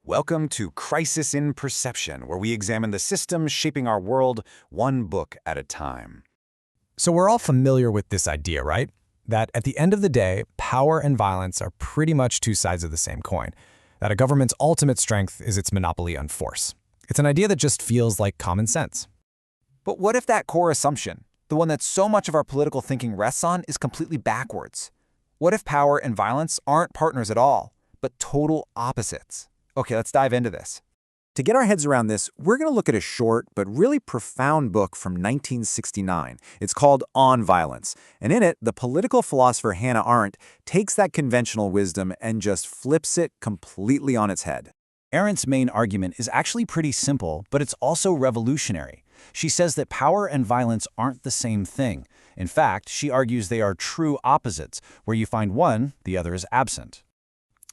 Welcome to Crisis in Perception, where we examine the systems shaping our world one book at a time. So we're all familiar with this idea, right? That at the end of the day, power and violence are pretty much two sides of the same coin. That a government's ultimate strength is its monopoly on force. It's an idea that just feels like common sense. But what if that core assumption, the one that so much of our political thinking rests on, is completely backwards? What if power and violence aren't partners at all, but total opposites? Okay, let's dive into this. To get our heads around this, we're going to look at a short but really profound book from 1969. It's called On Violence, and in it, the political philosopher Hannah Arendt takes that conventional wisdom and just flips it completely on its head. Arendt's main argument is actually pretty simple, but it's also revolutionary. She says that power and violence aren't the same thing. In fact, she argues they are true opposites. Where you find one, the other is absent.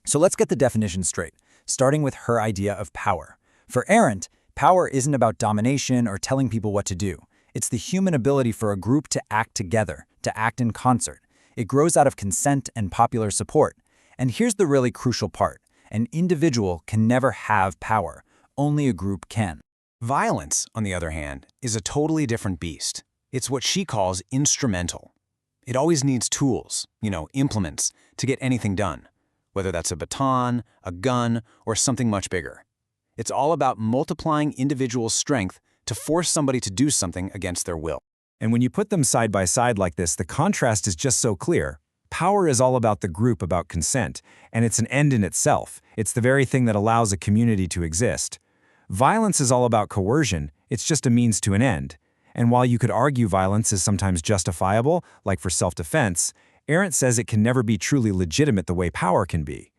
So let's get the definition straight, starting with her idea of power. For Arendt, power isn't about domination or telling people what to do. It's the human ability for a group to act together, to act in concert. It grows out of consent and popular support. And here's the really crucial part. An individual can never have power. Only a group can. Violence, on the other hand, is a totally different beast. It's what she calls instrumental. It always needs tools, implements, to get anything done, whether that's a baton, a gun, or something much bigger. It's all about multiplying individual strength to force somebody to do something against their will. And when you put them side by side like this, the contrast is just so clear. Power is all about the group, about consent, and it's an end in itself. It's the very thing that allows a community to exist. Violence is all about coercion. It's just a means to an end. And while you could argue violence is sometimes justifiable, like for self-defense, Arendt says it can never be truly legitimate the way power can be.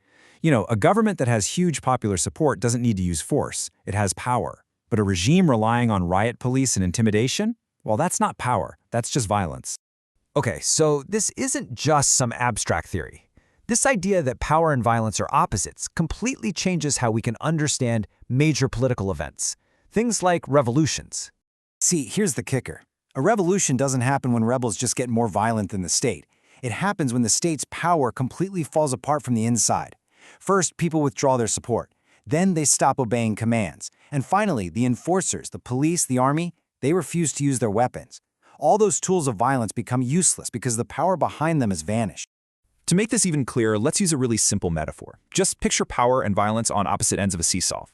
A government that has huge popular support doesn't need to use force. It has power. But a regime relying on riot police and intimidation? Well, that's not power. That's just violence. Okay, so this isn't just some abstract theory. This idea that power and violence are opposites completely changes how we can understand major political events. Things like revolutions. See, here's the kicker. A revolution doesn't happen when rebels just get more violent than the state. It happens when the state's power completely falls apart from the inside. First, people withdraw their support. Then they stop obeying commands. And finally, the enforcers, the police, the army, they refuse to use their weapons. All those tools of violence become useless because the power behind them has vanished. To make this even clearer, let's use a really simple metaphor. Just picture power and violence on opposite ends of a seesaw.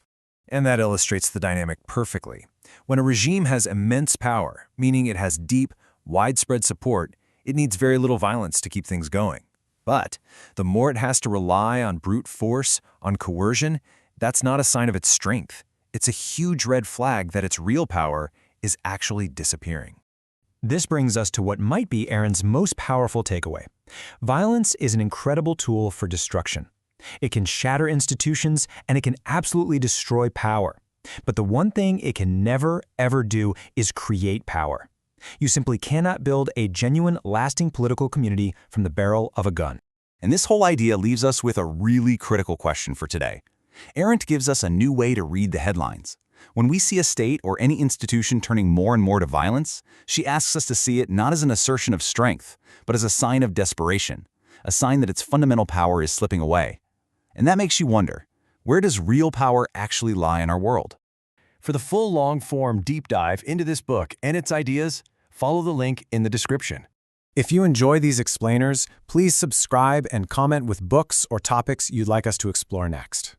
And that illustrates the dynamic perfectly. When a regime has immense power, meaning it has deep, widespread support, it needs very little violence to keep things going. But the more it has to rely on brute force, on coercion, that's not a sign of its strength. It's a huge red flag that its real power is actually disappearing. This brings us to what might be Arendt's most powerful takeaway. Violence is an incredible tool for destruction. It can shatter institutions and it can absolutely destroy power. But the one thing it can never, ever do is create power. You simply cannot build a genuine, lasting political community from the barrel of a gun. And this whole idea leaves us with a really critical question for today. Arendt gives us a new way to read the headlines. When we see a state or any institution turning more and more to violence, she asks us to see it not as an assertion of strength, but as a sign of desperation, a sign that its fundamental power is slipping away. And that makes you wonder, where does real power actually lie in our world? For the full long-form deep dive into this book and its ideas, follow the link in the description. If you enjoy these explainers, please subscribe and comment with books or topics you'd like us to explore next.